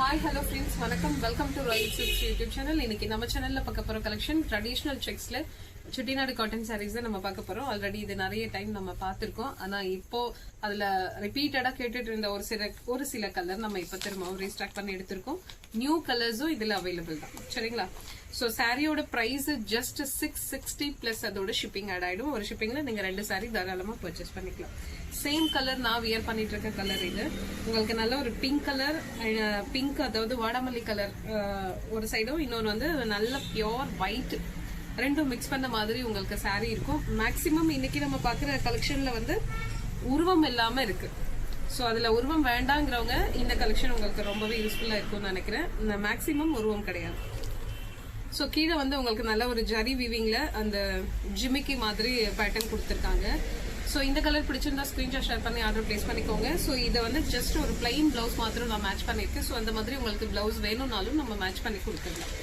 Hi, hello friends, வணக்கம். Welcome to Royal Silks YouTube channel. இன்னைக்கு நம்ம சேனல்ல பார்க்க போற கலெக்ஷன் ட்ரெடிஷனல் செக்ஸ்ல செட்டிநாடு காட்டன் சாரீஸ் தான் நம்ம பார்க்க போறோம். ஆல்ரெடி இது நிறைய டைம் நம்ம பார்த்திருக்கோம். ஆனா இப்போ அதுல ரிப்பீட்டடா கேட்டுட்டு இருந்த ஒரு சில கலர் நம்ம இப்ப திரும்பவும் ரீஸ்டாக் பண்ணி எடுத்திருக்கோம். நியூ கலர்ஸும் இதுல அவைலபிள் தான். சரிங்களா? சோ சாரியோட பிரைஸ் ஜஸ்ட் 660 பிளஸ் அதோட ஷிப்பிங் ஆட் ஆயிடும். ஒரு ஷிப்பிங்ல நீங்க 2 சாரி தாராளமா பர்ச்சேஸ் பண்ணிக்கலாம். சேம் கலர் நான் வியர் பண்ணிட்டு இருக்க கலர் இது. உங்களுக்கு நல்ல ஒரு பிங்க் கலர், பிங்க் அதாவது வாடாமல்லி கலர் ஒரு சைடும், இன்னொன்று வந்து நல்ல பியோர் ஒயிட், ரெண்டும் மிக்ஸ் பண்ண மாதிரி உங்களுக்கு சாரி இருக்கும். மேக்சிமம் இன்னைக்கு நம்ம பாக்குற கலெக்ஷன்ல வந்து உருவம் இல்லாம இருக்கு. ஸோ அதுல உருவம் வேண்டாங்கிறவங்க இந்த கலெக்ஷன் உங்களுக்கு ரொம்பவே யூஸ்ஃபுல்லா இருக்கும்னு நினைக்கிறேன். மேக்சிமம் உருவம் கிடையாது. ஸோ கீழே வந்து உங்களுக்கு நல்ல ஒரு ஜரி வீவிங்ல அந்த ஜிமிக்கி மாதிரி பேட்டர்ன் கொடுத்துருக்காங்க. ஸோ இந்த கலர் பிடிச்சிருந்தா ஸ்கிரீன்ஷாட் ஷேர் பண்ணி ஆர்டர் பிளேஸ் பண்ணிக்கோங்க. ஸோ இதை வந்து ஜஸ்ட் ஒரு பிளைன் பிளவுஸ் மாத்திரம் நான் மேட்ச் பண்ணியிருக்கேன். ஸோ அந்த மாதிரி உங்களுக்கு பிளவுஸ் வேணும்னாலும் நம்ம மேட்ச் பண்ணி கொடுத்துடலாம்.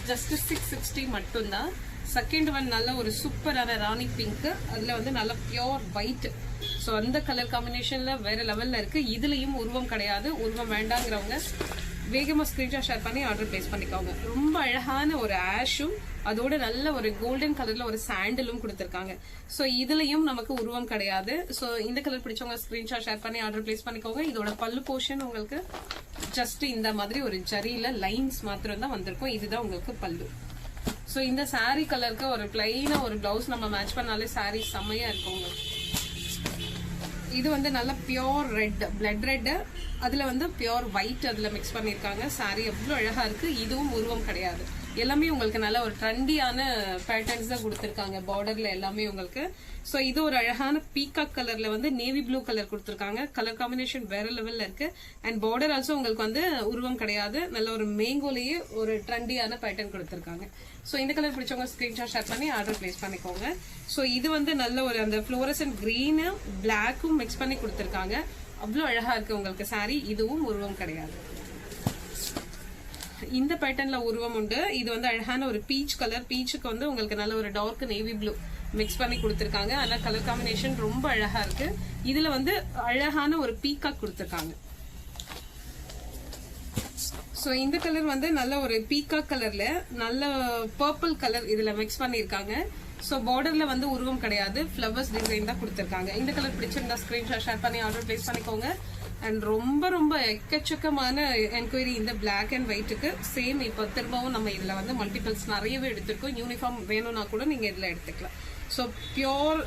ஜஸ்ட் 660 மட்டும்தான். செகண்ட் ஒன் நல்ல ஒரு சூப்பரான ராணி பிங்க், அதுல வந்து நல்ல பியோர் ஒயிட். ஸோ அந்த கலர் காம்பினேஷன்ல வேற லெவல்ல இருக்கு. இதுலயும் உருவம் கிடையாது. உருவம் வேண்டாங்கிறவங்க வேகமா ஸ்கிரீன்ஷாட் ஷேர் பண்ணி ஆர்டர் பிளேஸ் பண்ணிக்கோங்க. ரொம்ப அழகான ஒரு ஆஷும் அதோட நல்ல ஒரு கோல்டன் கலர்ல ஒரு சாண்டலும் கொடுத்திருக்காங்க. சோ இதுலயும் நமக்கு உருவம் கிடையாது. சோ இந்த கலர் பிடிச்சவங்க ஸ்கிரீன்ஷாட் ஷேர் பண்ணி ஆர்டர் பிளேஸ் பண்ணிக்கோங்க. இதோட பல்லு போர்ஷன் உங்களுக்கு ஜஸ்ட் இந்த மாதிரி ஒரு ஜரியில லைன்ஸ் மாத்திரம் தான் வந்திருக்கும். இதுதான் உங்களுக்கு பல்லு. சோ இந்த சாரி கலருக்கு ஒரு பிளைனா ஒரு பிளவுஸ் நம்ம மேட்ச் பண்ணாலே சாரி செம்மையா இருக்கும். இது வந்து நல்ல பியோர் ரெட், பிளட் ரெட், அதுல வந்து பியோர் ஒயிட் அதுல மிக்ஸ் பண்ணிருக்காங்க. சாரி எவ்வளவு அழகா இருக்கு. இதுவும் உருவம் கிடையாது. எல்லாமே உங்களுக்கு நல்ல ஒரு ட்ரெண்டியான பேட்டர்ன்ஸ் தான் கொடுத்திருக்காங்க. பார்டர்ல எல்லாமே உங்களுக்கு. சோ இது ஒரு அழகான பீகாக் கலர்ல வந்து நேவி ப்ளூ கலர் கொடுத்திருக்காங்க. கலர் காம்பினேஷன் வேற லெவல்ல இருக்கு. அண்ட் பார்டர் ஆல்சோ உங்களுக்கு வந்து உருவம் கிடையாது. நல்ல ஒரு மேங்கோலயே ஒரு ட்ரெண்டியான பேட்டர்ன் கொடுத்திருக்காங்க. சோ இந்த கலர் பிடிச்சவங்க ஸ்கிரீன்ஷாட் ஷேர் பண்ணி ஆர்டர் பிளேஸ் பண்ணிக்கோங்க. சோ இது வந்து நல்ல ஒரு அந்த ஃப்ளோரசன்ட் கிரீன் பிளாக்கும் மிக்ஸ் பண்ணி கொடுத்திருக்காங்க. அவ்வளவு அழகா இருக்கு உங்களுக்கு சாரி. இதுவும் உருவம் கிடையாது. இந்த பேட்டர்ன்ல உருவம் உண்டு. இது வந்து அழகான ஒரு பீச் கலர். பீச்சுக்கு வந்து உங்களுக்கு நல்ல ஒரு டார்க் நேவி ப்ளூ மிக்ஸ் பண்ணி கொடுத்திருக்காங்க. ஆனா கலர் காம்பினேஷன் ரொம்ப அழகா இருக்கு. இதுல வந்து அழகான ஒரு பீகாக் கொடுத்திருக்காங்க. சோ இந்த கலர் வந்து நல்ல ஒரு பீகாக் கலர்ல நல்ல பர்பிள் கலர் இதுல மிக்ஸ் பண்ணிருக்காங்க. சோ பார்டர்ல வந்து உருவம் கிடையாது. ஃபிளவர்ஸ் டிசைன் தான் கொடுத்திருக்காங்க. இந்த கலர் பிடிச்சிருந்தா ஸ்கிரீன்ஷாட் ஷேர் பண்ணி ஆர்டர் பிளேஸ் பண்ணிக்கோங்க. அண்ட் ரொம்ப ரொம்ப எக்கச்சக்கமான என்கொயரி இந்த பிளாக் அண்ட் ஒயிட்டுக்கு. சேம் இப்போ திரும்பவும் நம்ம இதுல வந்து மல்டிபிள்ஸ் நிறையவே எடுத்திருக்கோம். யூனிஃபார்ம் வேணும்னா கூட நீங்க இதுல எடுத்துக்கலாம். ஸோ பியோர்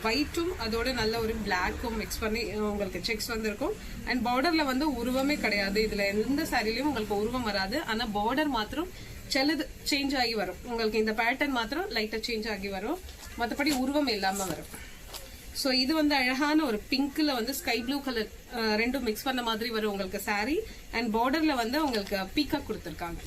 ஒயிட்டும் அதோட நல்ல ஒரு பிளாக்கும் மிக்ஸ் பண்ணி உங்களுக்கு செக்ஸ் வந்திருக்கும். அண்ட் பார்டர்ல வந்து உருவமே கிடையாது. இதுல எந்த சாரிலையும் உங்களுக்கு உருவம் வராது. ஆனா பார்டர் மாத்திரம் சிலது சேஞ்ச் ஆகி வரும். உங்களுக்கு இந்த பேட்டர்ன் மாத்திரம் லைட்டா சேஞ்ச் ஆகி வரும். மற்றபடி உருவம் இல்லாம வரும். சோ இது வந்து அழகான ஒரு பிங்க்ல வந்து ஸ்கை ப்ளூ கலர் ரெண்டும் மிக்ஸ் பண்ண மாதிரி வரும் உங்களுக்கு சாரி. அண்ட் பார்டர்ல வந்து உங்களுக்கு பீகாக் கொடுத்திருக்காங்க.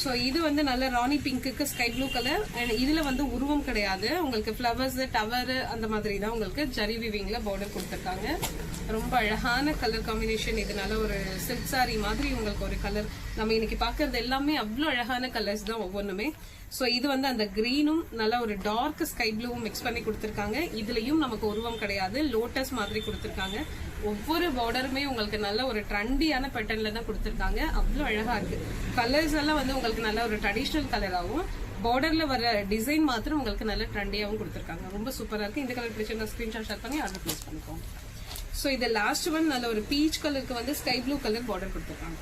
சோ இது வந்து நல்ல rani pink sky blue colour. And இதுல வந்து உருவம் கிடையாது. உங்களுக்கு பிளவர்ஸ், டவர் அந்த மாதிரி தான் உங்களுக்கு ஜரி வீவிங்ல பார்டர் கொடுத்திருக்காங்க. ரொம்ப அழகான கலர் காம்பினேஷன். இது நல்ல ஒரு சில்க் சாரி மாதிரி உங்களுக்கு ஒரு கலர். நம்ம இன்னைக்கு பாக்குறது எல்லாமே அவ்வளவு அழகான கலர்ஸ் தான் ஒவ்வொன்றுமே. சோ இது வந்து அந்த கிரீனும் நல்ல ஒரு டார்க் ஸ்கை ப்ளூவும் மிக்ஸ் பண்ணி கொடுத்திருக்காங்க. இதுலயும் நமக்கு உருவம் கிடையாது. லோட்டஸ் மாதிரி கொடுத்திருக்காங்க. ஒவ்வொரு பார்டருமே உங்களுக்கு நல்ல ஒரு ட்ரெண்டியான பேட்டர்ன்ல தான் கொடுத்திருக்காங்க. அவ்வளவு அழகா இருக்கு. கலர்ஸ் எல்லாம் வந்து உங்களுக்கு நல்ல ஒரு ட்ரெடிஷனல் கலராகவும், பார்டர்ல வர டிசைன் மாத்திரம் உங்களுக்கு நல்ல ட்ரெண்டியாவும் கொடுத்திருக்காங்க. ரொம்ப சூப்பரா இருக்கு. இந்த கலர் பிடிச்சிருந்தா ஸ்கிரீன்ஷாட் ஷேர் பண்ணி ஆர்டர் பிளேஸ் பண்ணிக்கோங்க. சோ இது லாஸ்ட் ஒன் நல்ல ஒரு பீச் கலருக்கு வந்து ஸ்கை ப்ளூ கலர் பார்டர் கொடுத்திருக்காங்க.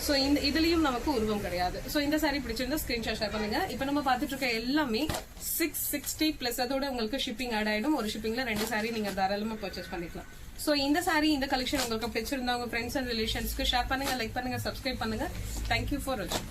சோ இந்த இதுலயும் நமக்கு உருவம் கிடையாது. சோ இந்த சாரி பிடிச்சிருந்தா ஸ்கிரீன்ஷாட் ஷேர் பண்ணுங்க. இப்ப நம்ம பாத்துட்டு இருக்க எல்லாமே 660 பிளஸ் அதோட உங்களுக்கு ஷிப்பிங் ஆட் ஆயிடும். ஒரு ஷிப்பிங்ல 2 சாரி நீங்க தாராளமா பர்ச்சேஸ் பண்ணிக்கலாம். சோ இந்த சாரி இந்த கலெக்ஷன் உங்களுக்கு பிடிச்சிருந்தா உங்க ஃப்ரெண்ட்ஸ் அண்ட் ரிலேஷன்ஸ்க்கு ஷேர் பண்ணுங்க, லைக் பண்ணுங்க, சப்ஸ்கிரைப் பண்ணுங்க. தேங்க்யூ ஃபார் வாட்சிங்.